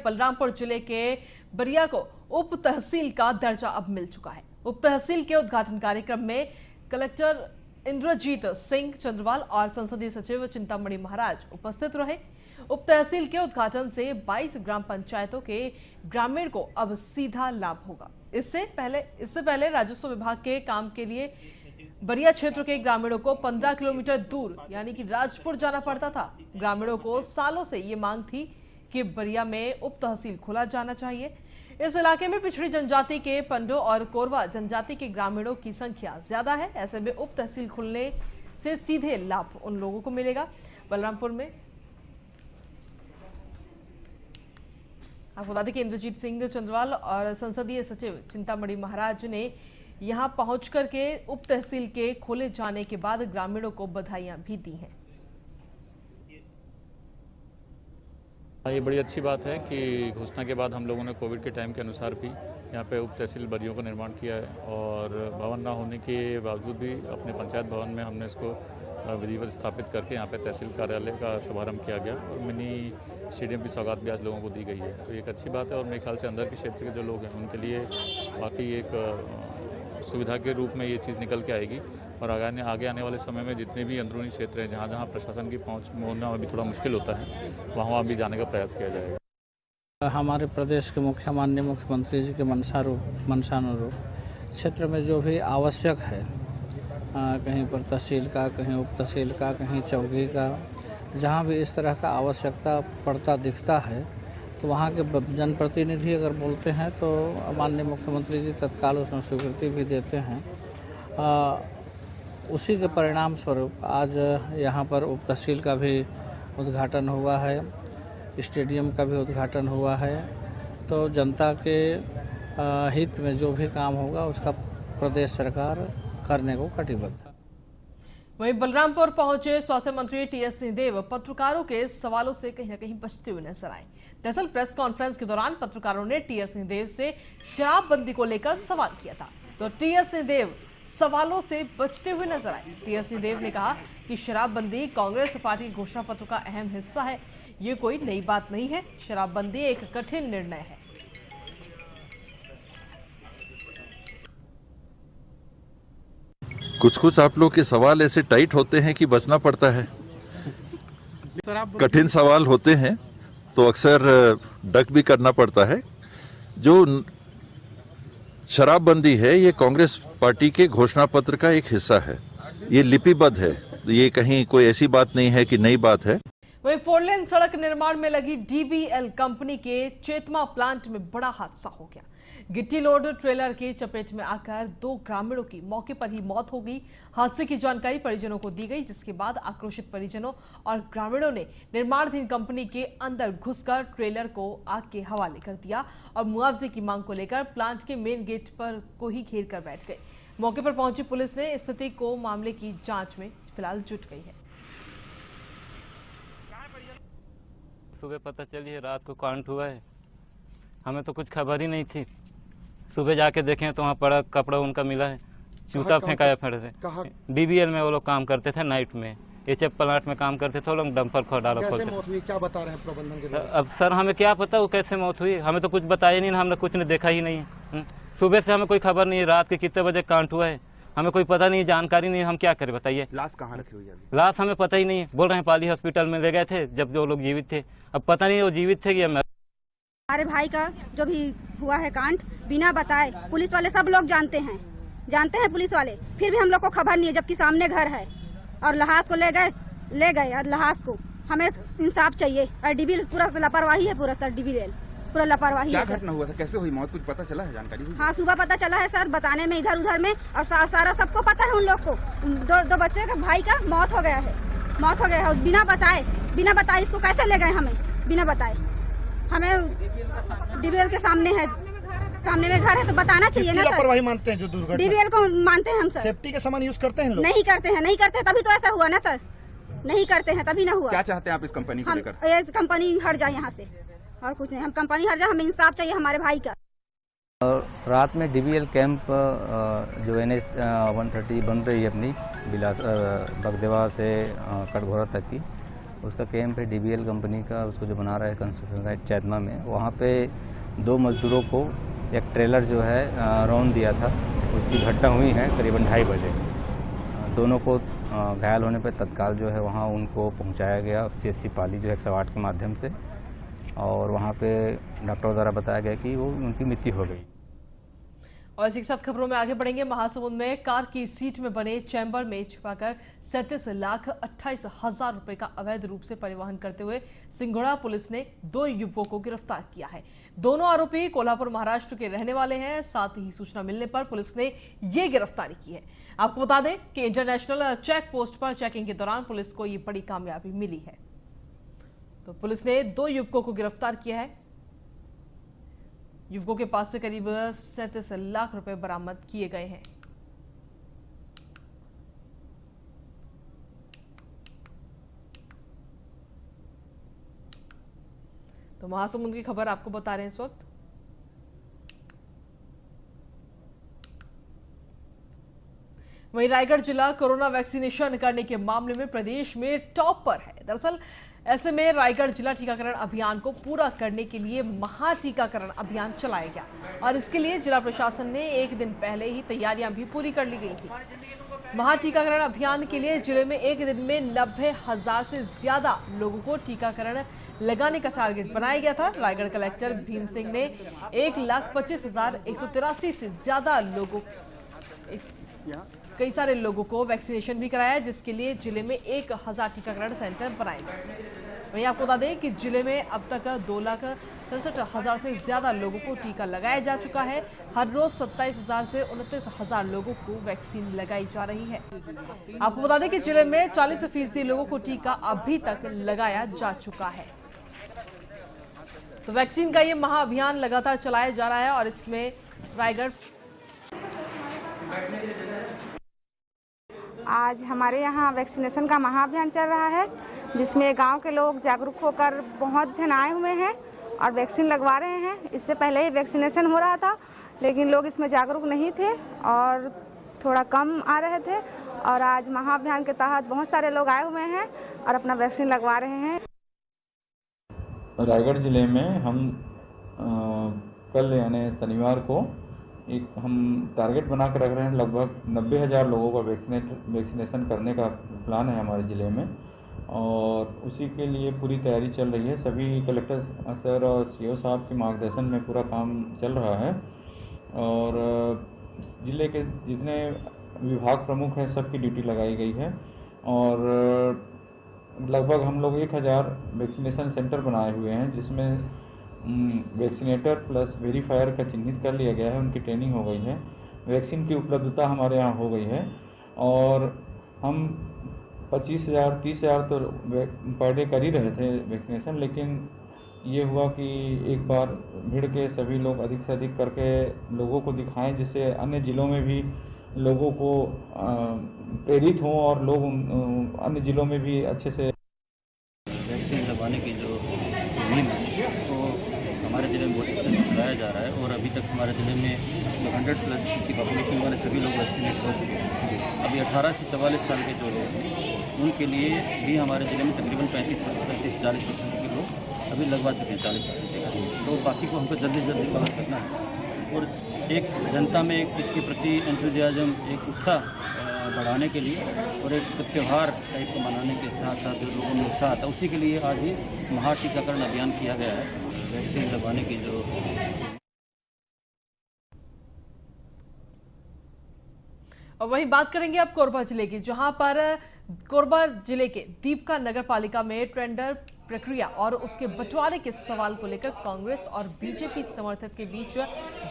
बलरामपुर जिले के बरिया को उप तहसील का दर्जा अब मिल चुका है। उप तहसील के उद्घाटन कार्यक्रम में कलेक्टर इंद्रजीत सिंह चंद्रवाल और संसदीय सचिव चिंतामणि महाराज उपस्थित रहे। उप तहसील के उद्घाटन से 22 ग्राम पंचायतों के ग्रामीण को अब सीधा लाभ होगा। इससे पहले राजस्व विभाग के काम के लिए बरिया क्षेत्र के ग्रामीणों को 15 किलोमीटर दूर यानी कि राजपुर जाना पड़ता था। ग्रामीणों को सालों से ये मांग थी कि बरिया में उप तहसील खोला जाना चाहिए। इस इलाके में पिछड़ी जनजाति के पंडो और कोरवा जनजाति के ग्रामीणों की संख्या ज्यादा है। ऐसे में उप तहसील खुलने से सीधे लाभ उन लोगों को मिलेगा। बलरामपुर में आपको बता दें कि इंद्रजीत सिंह चंद्रवाल और संसदीय सचिव चिंतामणि महाराज ने यहां पहुंच करके उप तहसील के खोले जाने के बाद ग्रामीणों को बधाइयां भी दी हैं। ये बड़ी अच्छी बात है कि घोषणा के बाद हम लोगों ने कोविड के टाइम के अनुसार भी यहाँ पे उप तहसील बरियों का निर्माण किया है और भवन ना होने के बावजूद भी अपने पंचायत भवन में हमने इसको विधिवत स्थापित करके यहाँ पे तहसील कार्यालय का शुभारंभ किया गया और मिनी स्टेडियम की सौगात भी आज लोगों को दी गई है। तो एक अच्छी बात है और मेरे ख्याल से अंदर के क्षेत्र के जो लोग हैं उनके लिए वाकई एक सुविधा के रूप में ये चीज़ निकल के आएगी और आगे आने वाले समय में जितने भी अंदरूनी क्षेत्र हैं जहाँ प्रशासन की पहुँच होना अभी थोड़ा मुश्किल होता है वहाँ भी जाने का प्रयास किया जाएगा। हमारे प्रदेश के माननीय मुख्यमंत्री जी के मंशानुरूप क्षेत्र में जो भी आवश्यक है, कहीं पर तहसील का, कहीं उप तहसील का, कहीं चौकी का, जहाँ भी इस तरह का आवश्यकता पड़ता दिखता है तो वहाँ के जनप्रतिनिधि अगर बोलते हैं तो माननीय मुख्यमंत्री जी तत्काल उसमें स्वीकृति भी देते हैं। उसी के परिणाम स्वरूप आज यहाँ पर उप तहसील का भी उद्घाटन हुआ है, स्टेडियम का भी उद्घाटन हुआ है। तो जनता के हित में जो भी काम होगा उसका प्रदेश सरकार करने को कटिबद्ध है। वहीं बलरामपुर पहुंचे स्वास्थ्य मंत्री टीएस सिंहदेव पत्रकारों के सवालों से कहीं न कहीं बचते हुए नजर आए। दरअसल प्रेस कॉन्फ्रेंस के दौरान पत्रकारों ने टीएस सिंहदेव से शराबबंदी को लेकर सवाल किया था तो टीएस सिंहदेव सवालों से बचते हुए नजर आए। टीएस सिंहदेव ने कहा कि शराबबंदी कांग्रेस पार्टी के घोषणा पत्र का अहम हिस्सा है, ये कोई नई बात नहीं है। शराबबंदी एक कठिन निर्णय है। कुछ आप लोग के सवाल ऐसे टाइट होते हैं कि बचना पड़ता है। कठिन सवाल होते हैं तो अक्सर डक भी करना पड़ता है। जो शराबबंदी है ये कांग्रेस पार्टी के घोषणा पत्र का एक हिस्सा है, ये लिपिबद्ध है, ये कहीं कोई ऐसी बात नहीं है कि नई बात है। वहीं 4 लेन सड़क निर्माण में लगी डीबीएल कंपनी के चेतमा प्लांट में बड़ा हादसा हो गया। गिट्टी लोड ट्रेलर की चपेट में आकर 2 ग्रामीणों की मौके पर ही मौत हो गई। हादसे की जानकारी परिजनों को दी गई, जिसके बाद आक्रोशित परिजनों और ग्रामीणों ने निर्माणाधीन कंपनी के अंदर घुसकर ट्रेलर को आग के हवाले कर दिया और मुआवजे की मांग को लेकर प्लांट के मेन गेट पर को ही घेर कर बैठ गए। मौके पर पहुंची पुलिस ने स्थिति को मामले की जांच में फिलहाल जुट गई है। सुबह पता चली है रात को कांड हुआ है, हमें तो कुछ खबर ही नहीं थी। सुबह जाके देखें तो वहाँ पड़ा कपड़ा उनका मिला है, जूता फेंकाया फिर से। डीबीएल में वो लोग काम करते थे, नाइट में एचएफ प्लांट में काम करते थे वो लोग, डंपर डाला खोलते थे। मौत हुई क्या बता रहे हैं प्रबंधन के? अब सर हमें क्या पता वो कैसे मौत हुई, हमें तो कुछ बताया नहीं, हमने कुछ ने देखा ही नहीं है। सुबह से हमें कोई खबर नहीं है रात के कितने बजे कांड हुआ है, हमें कोई पता नहीं, जानकारी नहीं, हम क्या करें बताइए। लाश कहाँ रखी हुई है? लाश हमें पता ही नहीं है, बोल रहे हैं पाली हॉस्पिटल में ले गए थे जब जो लोग जीवित थे, अब पता नहीं वो जीवित थे कि हमारे भाई का जो भी हुआ है कांड बिना बताए, पुलिस वाले सब लोग जानते हैं पुलिस वाले, फिर भी हम लोग को खबर नहीं है, जबकि सामने घर है और लाश को ले गए और लाश को हमें इंसाफ चाहिए। और डीबीएल पूरा लापरवाही है, पूरा सर डीबीएल पूरा लापरवाही है। क्या घटना हुआ था, कैसे हुई मौत, कुछ पता चला है, जानकारी हुई? हाँ सुबह पता चला है सर, बताने में इधर उधर में, और सारा सबको पता है उन लोग को। दो बच्चे का भाई का मौत हो गया है बिना बताए इसको कैसे ले गए हमें बिना बताए। हमें डीबीएल के सामने में घर है तो बताना चाहिए ना सर। लापरवाही मानते हैं जो दुर्घटना, डीबीएल को मानते हैं हम सर। सेफ्टी के सामान यूज करते हैं लोग? नहीं करते तभी तो ऐसा हुआ ना सर, नहीं करते हैं तभी ना हुआ। क्या चाहते हैं आप इस कंपनी को लेकर? ये कंपनी हट जाए यहाँ से, और कुछ नहीं, हम कंपनी हट जाए, हमें इंसाफ चाहिए हमारे भाई का। रात में डीबीएल कैंप जो NH 130 बन रही है अपनी बगदेवा से कटघोरा तक की, उसका कैंप है डीबीएल कंपनी का, उसको जो बना रहा है कंस्ट्रक्शन साइट चैतमा में। वहाँ पे 2 मजदूरों को एक ट्रेलर जो है रौंद दिया था। उसकी घटना हुई है करीबन 2:30 बजे। दोनों को घायल होने पर तत्काल जो है वहाँ उनको पहुँचाया गया CHC पाली जो 108 के माध्यम से, और वहाँ पे डॉक्टरों द्वारा बताया गया कि वो उनकी मृत्यु हो गई। और इसी के साथ खबरों में आगे बढ़ेंगे। महासमुंद में कार की सीट में बने चैम्बर में छुपाकर 37,28,000 रुपए का अवैध रूप से परिवहन करते हुए सिंघोड़ा पुलिस ने 2 युवकों को गिरफ्तार किया है। दोनों आरोपी कोल्हापुर महाराष्ट्र के रहने वाले हैं। साथ ही सूचना मिलने पर पुलिस ने ये गिरफ्तारी की है। आपको बता दें कि इंटरनेशनल चेक पोस्ट पर चेकिंग के दौरान पुलिस को ये बड़ी कामयाबी मिली है। तो पुलिस ने 2 युवकों को गिरफ्तार किया है। युवकों के पास से करीब 37 लाख रुपए बरामद किए गए हैं। तो महासमुंद की खबर आपको बता रहे हैं इस वक्त। वहीं रायगढ़ जिला कोरोना वैक्सीनेशन करने के मामले में प्रदेश में टॉप पर है। दरअसल ऐसे में रायगढ़ जिला टीकाकरण अभियान को पूरा करने के लिए महाटीकाकरण अभियान चलाया गया और इसके लिए जिला प्रशासन ने 1 दिन पहले ही तैयारियां भी पूरी कर ली गई थी। महाटीकाकरण अभियान के लिए जिले में 1 दिन में 90,000 से ज्यादा लोगों को टीकाकरण लगाने का टारगेट बनाया गया था। रायगढ़ कलेक्टर भीम सिंह ने 1,25,183 से ज्यादा लोगों कई सारे लोगों को वैक्सीनेशन भी कराया, जिसके लिए जिले में 1,000 टीकाकरण सेंटर बनाए गए। वहीं आपको बता दें कि जिले में अब तक 2,67,000 से ज्यादा लोगों को टीका लगाया जा चुका है। हर रोज 27,000 से 29,000 लोगों को वैक्सीन लगाई जा रही है। आपको बता दें कि जिले में 40% लोगों को टीका अभी तक लगाया जा चुका है। तो वैक्सीन का ये महाअभियान लगातार चलाया जा रहा है और इसमें रायगढ़ आज हमारे यहाँ वैक्सीनेशन का महाअभियान चल रहा है, जिसमें गांव के लोग जागरूक होकर बहुत जन आए हुए हैं और वैक्सीन लगवा रहे हैं। इससे पहले ही वैक्सीनेशन हो रहा था, लेकिन लोग इसमें जागरूक नहीं थे और थोड़ा कम आ रहे थे, और आज महाअभियान के तहत बहुत सारे लोग आए हुए हैं और अपना वैक्सीन लगवा रहे हैं। रायगढ़ जिले में हम कल यानी शनिवार को एक हम टारगेट बना कर रख रहे हैं। लगभग 90,000 लोगों का वैक्सीनेशन करने का प्लान है हमारे ज़िले में, और उसी के लिए पूरी तैयारी चल रही है। सभी कलेक्टर सर और सीओ साहब के मार्गदर्शन में पूरा काम चल रहा है, और ज़िले के जितने विभाग प्रमुख हैं सबकी ड्यूटी लगाई गई है, और लगभग हम लोग 1,000 वैक्सीनेशन सेंटर बनाए हुए हैं, जिसमें वैक्सीनेटर प्लस वेरीफायर का चिन्हित कर लिया गया है। उनकी ट्रेनिंग हो गई है, वैक्सीन की उपलब्धता हमारे यहाँ हो गई है, और हम 25,000 30,000 तो पर डे कर ही रहे थे वैक्सीनेशन, लेकिन ये हुआ कि एक बार भिड़ के सभी लोग अधिक से अधिक करके लोगों को दिखाएं, जिससे अन्य ज़िलों में भी लोगों को प्रेरित हों और लोग अन्य ज़िलों में भी अच्छे से वैक्सीन लगवाने की जो मुहिम है उसको हमारे ज़िले में बहुत अच्छे से चलाया जा रहा है, और अभी तक हमारे ज़िले में जो 100+ की पॉपुलेशन वाले सभी लोग वैक्सीनेट हो चुके हैं। अभी 18 से 44 साल के जो लोग हैं उनके लिए भी हमारे ज़िले में तकरीबन 35-40% के लोग अभी लगवा चुके हैं, 40% के करीब। तो बाकी को हमको जल्दी से जल्दी कवर करना है, और एक जनता में एक इसके प्रति एंथुजियाज्म, एक उत्साह बढ़ाने के लिए और एक त्यौहार टाइप को मनाने के साथ साथ जो लोगों में उत्साह आता है, उसी के लिए आज ही महाटीकाकरण अभियान किया गया है। वैक्सीन लगवाने की जो और वहीं बात करेंगे अब कोरबा जिले की, जहां पर कोरबा जिले के दीपका नगर पालिका में टेंडर प्रक्रिया और उसके बंटवारे के सवाल को लेकर कांग्रेस और बीजेपी समर्थक के बीच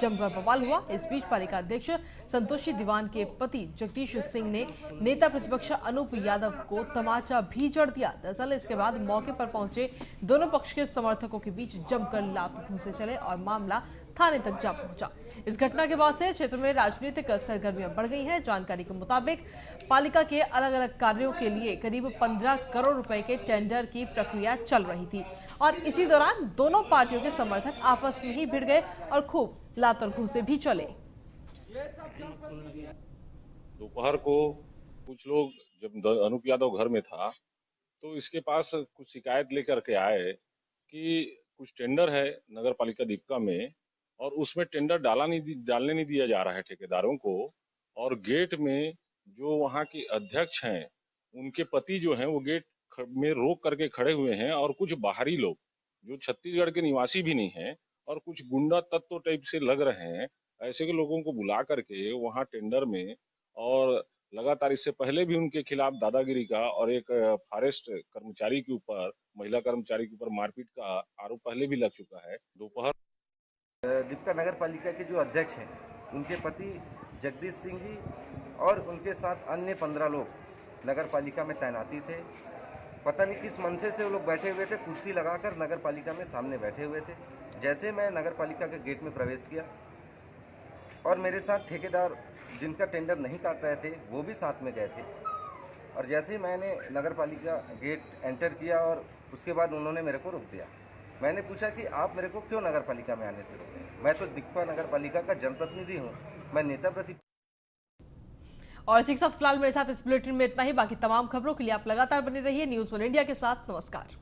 जमकर बवाल हुआ। इस बीच पालिका अध्यक्ष संतोषी दीवान के पति जगदीश सिंह ने नेता प्रतिपक्ष अनूप यादव को तमाचा भी जड़ दिया। दरअसल इसके बाद मौके पर पहुंचे दोनों पक्ष के समर्थकों के बीच जमकर लात घूंसे चले और मामला थाने तक जा पहुंचा। इस घटना के बाद से क्षेत्र में राजनीतिक सरगर्मियां बढ़ गई हैं। जानकारी के मुताबिक पालिका के अलग अलग कार्यों के लिए करीब 15 करोड़ रुपए के टेंडर की प्रक्रिया चल रही थी, और इसी दौरान दोनों पार्टियों के समर्थक आपस में ही भिड़ गए और खूब लात और घूंसे भी चले। दोपहर को कुछ लोग, जब अनूप यादव घर में था, तो इसके पास कुछ शिकायत लेकर के आए कि कुछ टेंडर है नगर पालिका दीपका में और उसमें टेंडर डालने नहीं दिया जा रहा है ठेकेदारों को। और गेट में जो वहाँ के अध्यक्ष हैं उनके पति जो हैं वो गेट में रोक करके खड़े हुए हैं और कुछ बाहरी लोग जो छत्तीसगढ़ के निवासी भी नहीं हैं और कुछ गुंडा तत्व टाइप से लग रहे हैं, ऐसे के लोगों को बुला करके वहाँ टेंडर में और लगातार इससे पहले भी उनके खिलाफ दादागिरी का और एक फॉरेस्ट कर्मचारी के ऊपर, महिला कर्मचारी के ऊपर मारपीट का आरोप पहले भी लग चुका है। दोपहर दीपका नगर पालिका के जो अध्यक्ष हैं उनके पति जगदीश सिंह जी और उनके साथ अन्य 15 लोग नगर पालिका में तैनाती थे। पता नहीं किस मनसे से वो लोग बैठे हुए थे, कुर्सी लगाकर नगर पालिका में सामने बैठे हुए थे। जैसे मैं नगर पालिका के गेट में प्रवेश किया और मेरे साथ ठेकेदार जिनका टेंडर नहीं काट रहे थे वो भी साथ में गए थे, और जैसे ही मैंने नगर पालिका गेट एंटर किया और उसके बाद उन्होंने मेरे को रोक दिया। मैंने पूछा कि आप मेरे को क्यों नगर पालिका में आने से रोके? मैं तो दीपका नगर पालिका का जनप्रतिनिधि हूँ, मैं नेता प्रति। और इसी के साथ फिलहाल मेरे साथ इस बुलेटिन में इतना ही। बाकी तमाम खबरों के लिए आप लगातार बने रहिए न्यूज़ 1 इंडिया के साथ। नमस्कार।